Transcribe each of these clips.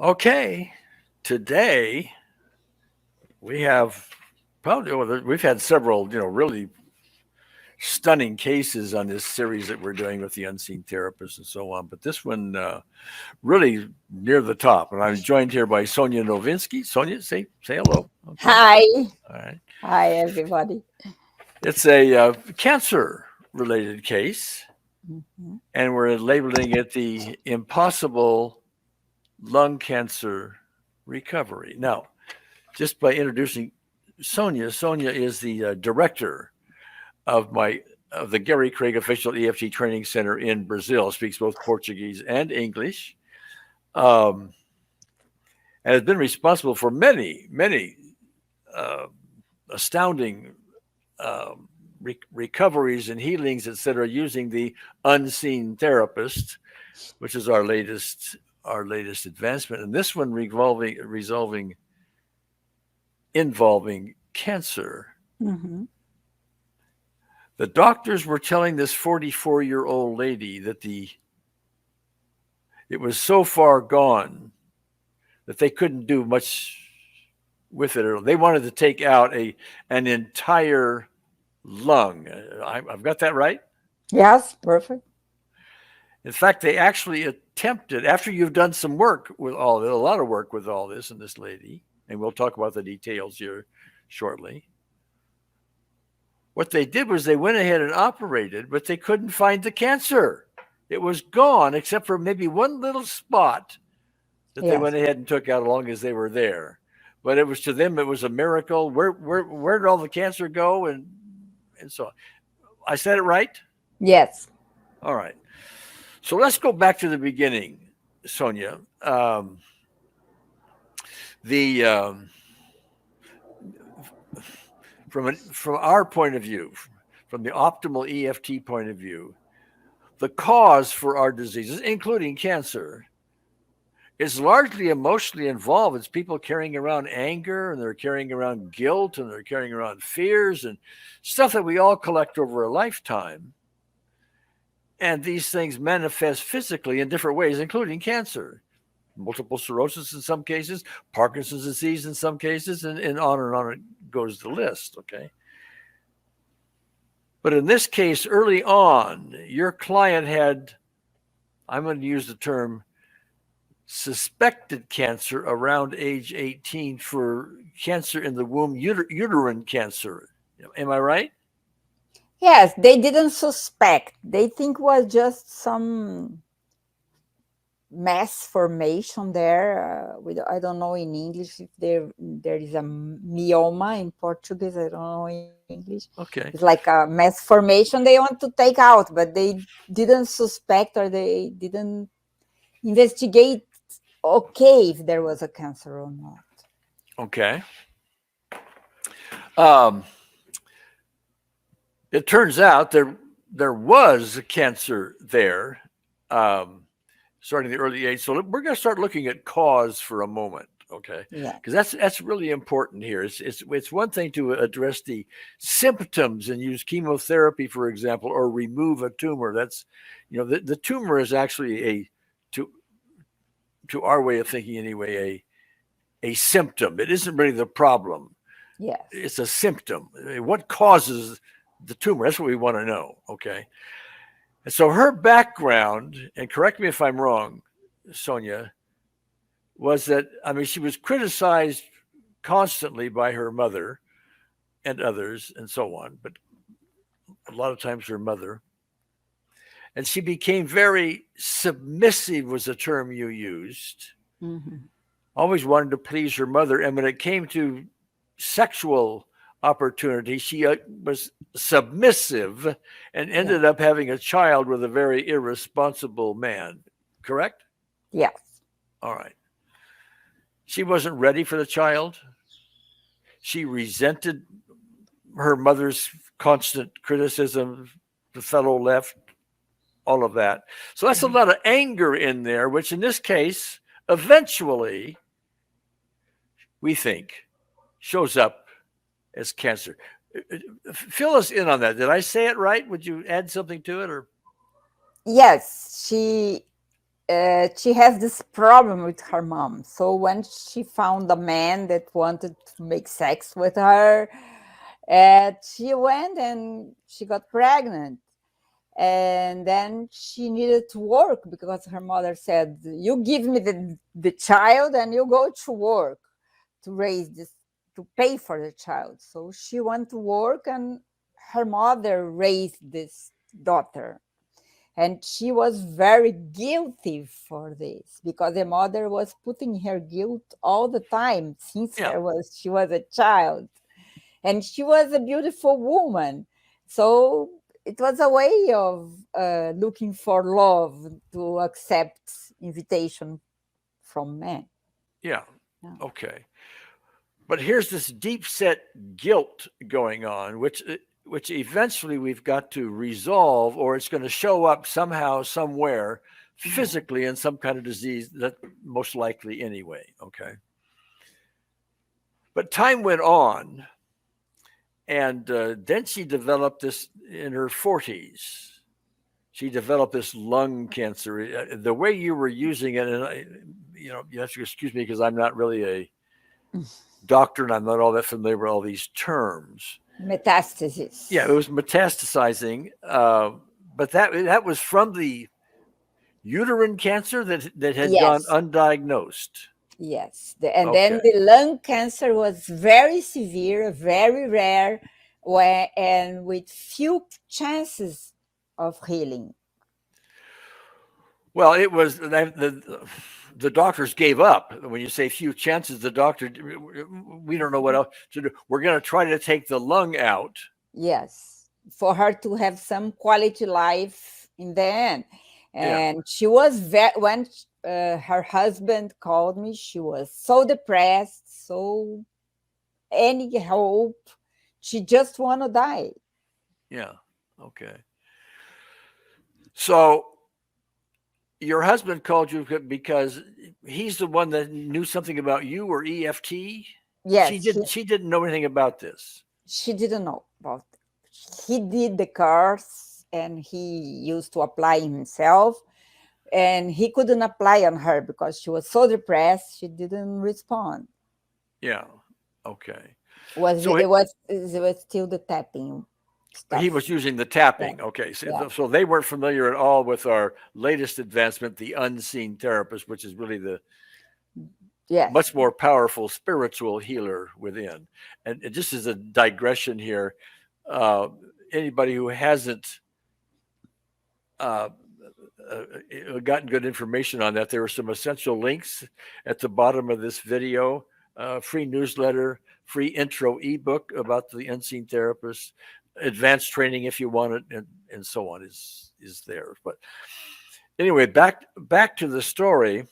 Okay, today we have we've had several, really stunning cases on this series that we're doing with the unseen therapists and so on. But this one really near the top, and I'm joined here by Sonia Novinsky. Sonia, say hello. Okay, Hi. all right. Hi, everybody. It's a cancer related case, Mhm. and we're labeling it the impossible lung cancer recovery. Now, just by introducing Sonia, Sonia is the director of my of the Gary Craig Official EFT Training Center in Brazil. Speaks both Portuguese and English, um, and has been responsible for many uh, astounding recoveries and healings, etc., using the unseen therapist, which is our latest advancement. And this one resolving involving cancer. Mhm. The doctors were telling this 44-year-old lady that it was so far gone that they couldn't do much with it. They wanted to take out an entire lung. I've got that right? Yes, perfect. In fact, they actually attempted, after you've done some work with all of it, a lot of work with all this and this lady, and we'll talk about the details here shortly. What they did was they went ahead and operated, but they couldn't find the cancer. It was gone, except for maybe one little spot that they Yes. went ahead and took out as long as they were there. But it was to them, it was a miracle. Where did all the cancer go? And so I said it right. Yes. All right. So let's go back to the beginning, Sonia. The from our point of view, from the optimal EFT point of view, the cause for our diseases, including cancer, is largely emotionally involved. It's people carrying around anger, and they're carrying around guilt, and they're carrying around fears and stuff that we all collect over a lifetime. And these things manifest physically in different ways, including cancer, multiple sclerosis in some cases, Parkinson's disease in some cases, and on it goes the list. Okay. But in this case, early on, your client had, I'm going to use the term, suspected cancer around age 18 for cancer in the womb, uterine cancer. Am I right? Yes, they didn't suspect. They think was just some mass formation there. I don't know in English if there is a myoma in Portuguese. I don't know in English. It's Okay. like a mass formation they want to take out, but they didn't suspect or they didn't investigate okay if there was a cancer or not. Okay. Um, it turns out there was cancer there, um, starting in the early age. So we're going to start looking at cause for a moment, okay? Yeah. Because that's really important here. It's one thing to address the symptoms and use chemotherapy, for example, or remove a tumor. That's, the tumor is actually to to our way of thinking anyway, a symptom. It isn't really the problem. Yes. It's a symptom. What causes the tumor? That's what we want to know. Okay. And so her background, and correct me if I'm wrong, Sonia, was that, I mean, she was criticized constantly by her mother and others and so on, but a lot of times her mother. And she became very submissive, was the term you used. Hmm. Always wanted to please her mother. And when it came to sexual opportunity, she was submissive and Yeah. ended up having a child with a very irresponsible man. Correct? Yes. All right. She wasn't ready for the child. She resented her mother's constant criticism, the fellow left, all of that. So that's a Mhm. lot of anger in there, which in this case, eventually, we think, shows up as cancer. Fill us in on that. Did I say it right? Would you add something to it, or Yes, she. she has this problem with her mom. So when she found a man that wanted to make sex with her, she went and she got pregnant. And then she needed to work because her mother said, "You give me the child and you go to work to raise this, to pay for the child." So she went to work and her mother raised this daughter. And she was very guilty for this because the mother was putting her guilt all the time since Yeah. she was a child. And she was a beautiful woman. So it was a way of looking for love, to accept invitation from men. Yeah. Yeah. Okay. But here's this deep set guilt going on, which eventually we've got to resolve, or it's going to show up somehow, somewhere, Yeah. physically in some kind of disease, that most likely anyway. Okay. But time went on, and then she developed this in her 40s. She developed this lung cancer. The way you were using it, and you have to excuse me because I'm not really a doctor and I'm not all that familiar with all these terms. Yeah, it Metastasis. was metastasizing, but that was from the uterine cancer that had gone Yes. undiagnosed. Yes. And then Okay, the lung cancer was very severe, very rare, and with few chances of healing. well, it was the doctors gave up. When you say few chances, the doctor, we don't know what else to do. We're going to try to take the lung out. Yes, for her to have some quality life in the end. Yeah, And she was when her husband called me, she was so depressed, so any hope. She just want to die. yeah, okay. So your husband called you because he's the one that knew something about you or EFT. She Yes, didn't. She didn't know anything about this. she didn't know about it. He did the course and he used to apply himself, and he couldn't apply on her because she was so depressed. She didn't respond. Yeah. Okay. Was So it was still the tapping he stuff. was using the Yeah, tapping. Okay. yeah, So they weren't familiar at all with our latest advancement, the unseen therapist, which is really the yes. much more powerful spiritual healer within. And just as a digression here, uh, anybody who hasn't uh, gotten good information on that, there are some essential links at the bottom of this video. Free newsletter, free intro ebook about the unseen therapist, advanced training if you want it, and so on is there. But anyway, back to the story.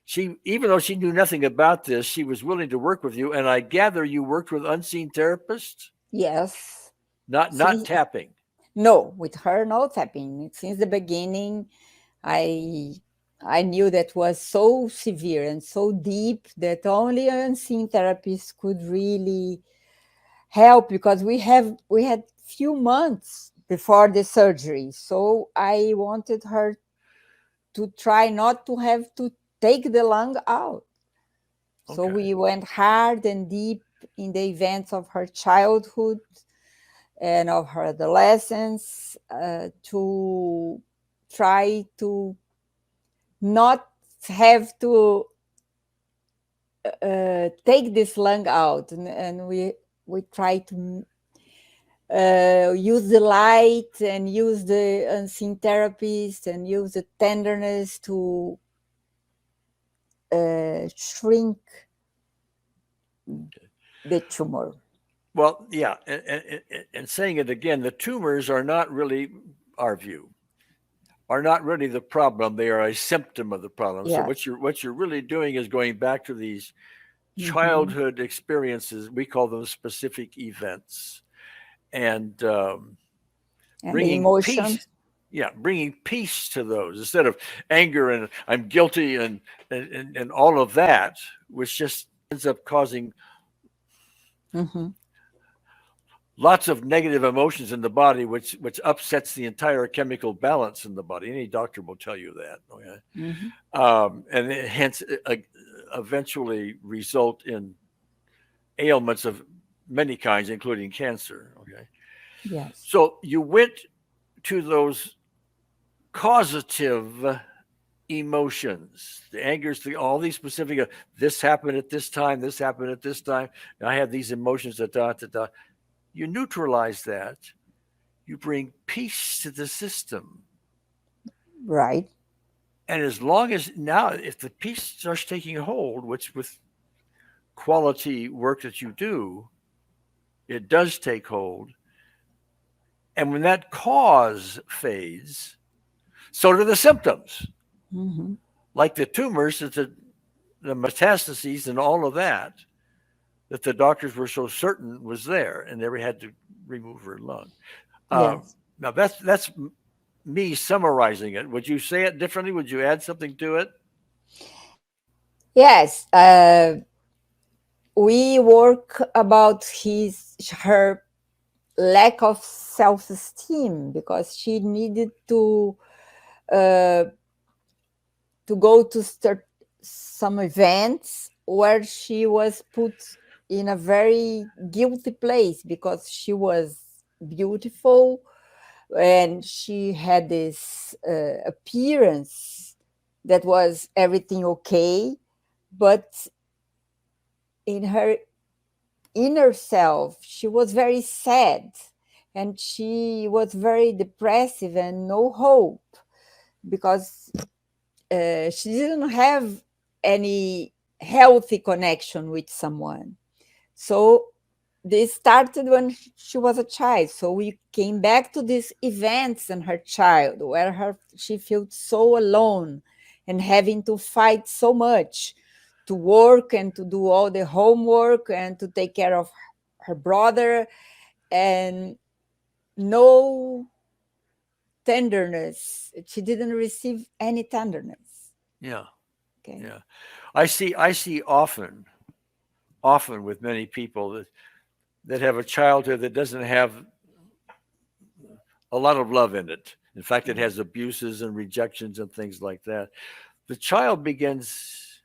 She, even though she knew nothing about this, she was willing to work with you, and I gather you worked with unseen therapists, Yes. not Since, tapping. no, with her, no tapping. Since the beginning, I I knew that was so severe and so deep that only unseen therapists could really help, because we had few months before the surgery. So I wanted her to try not to have to take the lung out. So Okay. we went hard and deep in the events of her childhood and of her adolescence, to try to not have to take this lung out. And we try to use the light and use the unseen therapist and use the tenderness to shrink the tumor. Well, yeah, and saying it again, the tumors are not really our view, are not really the problem. They are a symptom of the problem. So Yeah. what you're really doing is going back to these Hmm. childhood experiences. We call them specific events, and And the bringing peace. emotions. Yeah, bringing peace to those instead of anger and I'm guilty and all of that, which just ends up causing Hmm. lots of negative emotions in the body, which upsets the entire chemical balance in the body. Any doctor will tell you that. Okay, Mhm. and hence eventually result in ailments of many kinds, including cancer. Okay, Yes. so you went to those causative emotions, the angers, all these specific. This happened at this time. This happened at this time. And I had these emotions. Da da da da. You neutralize that. You bring peace to the system. Right. And as long as now, if the peace starts taking hold, which with quality work that you do, it does take hold. And when that cause fades, so do the symptoms, Hmm. like the tumors, the metastases, and all of that the doctors were so certain was there, and they had to remove her lung. Uh, Yes. now that's me summarizing it. Would you say it differently? Would you add something to it? Yes. We work about her lack of self-esteem because she needed uh, to go to start some events where she was put in a very guilty place because she was beautiful and she had this appearance that was everything okay, but in her inner self she was very sad and she was very depressive and no hope because she didn't have any healthy connection with someone. So this started when she was a child. So we came back to these events in her child where she felt so alone and having to fight so much to work and to do all the homework and to take care of her brother and no tenderness. She didn't receive any tenderness. Yeah, Okay. yeah. I see often with many people that have a childhood that doesn't have a lot of love in it. In fact, it Yeah. has abuses and rejections and things like that. The child begins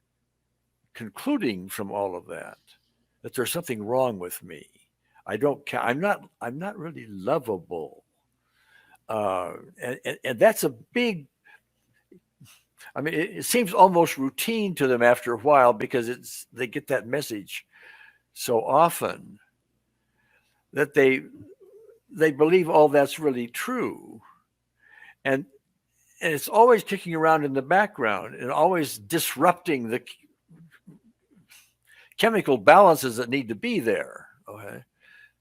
concluding from all of that there's something wrong with me. I don't. I'm not really lovable. And that's a big. I mean, it seems almost routine to them after a while because they get that message so often that they believe all that's really true, and and it's always kicking around in the background and always disrupting the chemical balances that need to be there. Okay,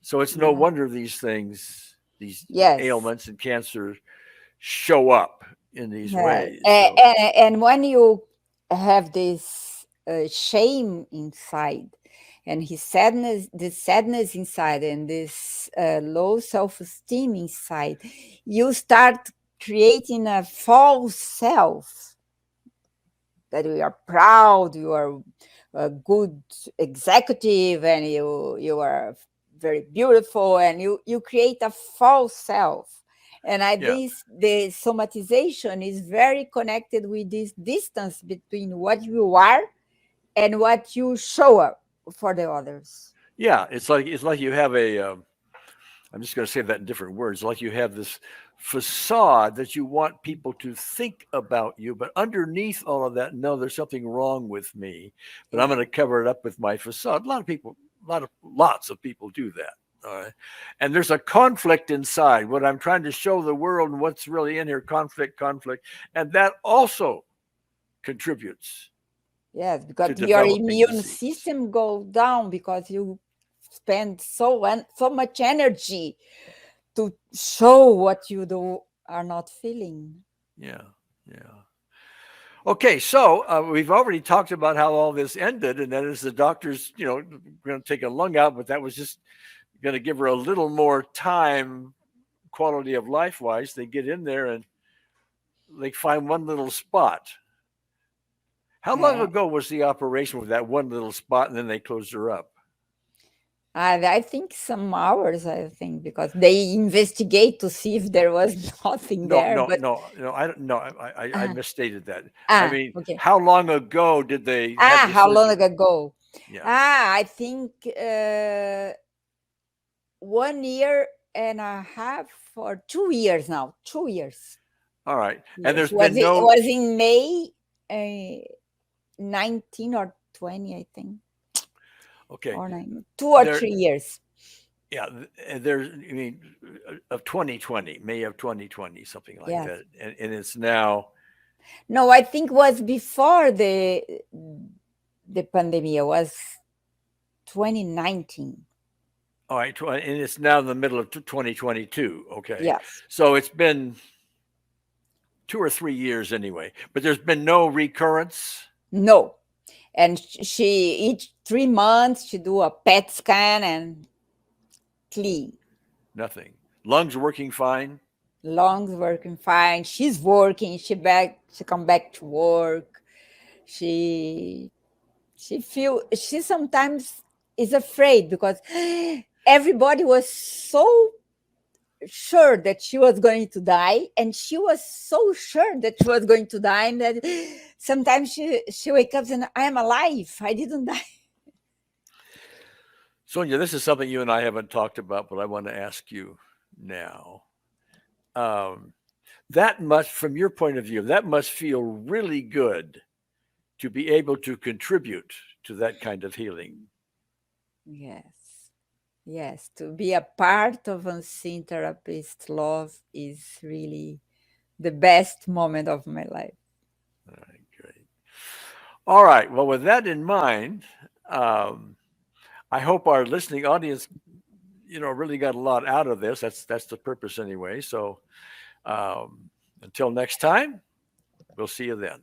so it's no Yeah. wonder these Yes. ailments and cancers show up in these Yeah. ways. So And when you have this shame inside and his sadness, this sadness inside and this low self-esteem inside, you start creating a false self that you are proud, you are a good executive, and you are very beautiful, and you create a false self. And I yeah, think the somatization is very connected with this distance between what you are and what you show up for the others. yeah, it's like you have a. I'm just going to say that in different words. Like you have this facade that you want people to think about you, but underneath all of that, no, there's something wrong with me. But I'm Yeah. going to cover it up with my facade. A lot of people, lots of people do that. All right, and there's a conflict inside. What I'm trying to show the world and what's really in here, conflict, and that also contributes Yes, to because your developing immune disease. system goes down because you spend so much energy to show what you do are not feeling. Yeah, yeah. Okay, so we've already talked about how all this ended, and that is the doctors, going to take a lung out, but that was just going to give her a little more time, quality of life wise. They get in there and they find one little spot. How long Uh, ago was the operation with that one little spot, and then they closed her up? I think some hours, I think, because they investigate to see if there was nothing No, there. no, But no, no. I don't. No, I uh, misstated that. I mean, okay. how long ago did they have the How long surgery? ago? Yeah. I think 1 year and a half or 2 years now. 2 years. All right. And Yes, there's been it no. was in May 19 or 20, I think, Okay. or 2 or 3 years. Yeah. There's. I mean, of 2020, May of 2020, something like Yes. that, and it's now. No, I think was before the pandemic. It was 2019. All right, and it's now in the middle of 2022. Okay, Yes. so it's been 2 or 3 years anyway, but there's been no recurrence. No. And she each 3 months she do a PET scan and clean. Nothing. Lungs working fine. Lungs working fine. She's working. She come back to work. She she sometimes is afraid because everybody was so sure that she was going to die, and she was so sure that she was going to die, and that sometimes she wakes up and I am alive, I didn't die. Sonia, this is something you and I haven't talked about, but I want to ask you now. Um, that must, from your point of view, that must feel really good to be able to contribute to that kind of healing. Yes, yes, to be a part of unseen therapist love is really the best moment of my life. All right, great. All right. Well, with that in mind, um, I hope our listening audience, really got a lot out of this. That's the purpose anyway. So until next time, we'll see you then.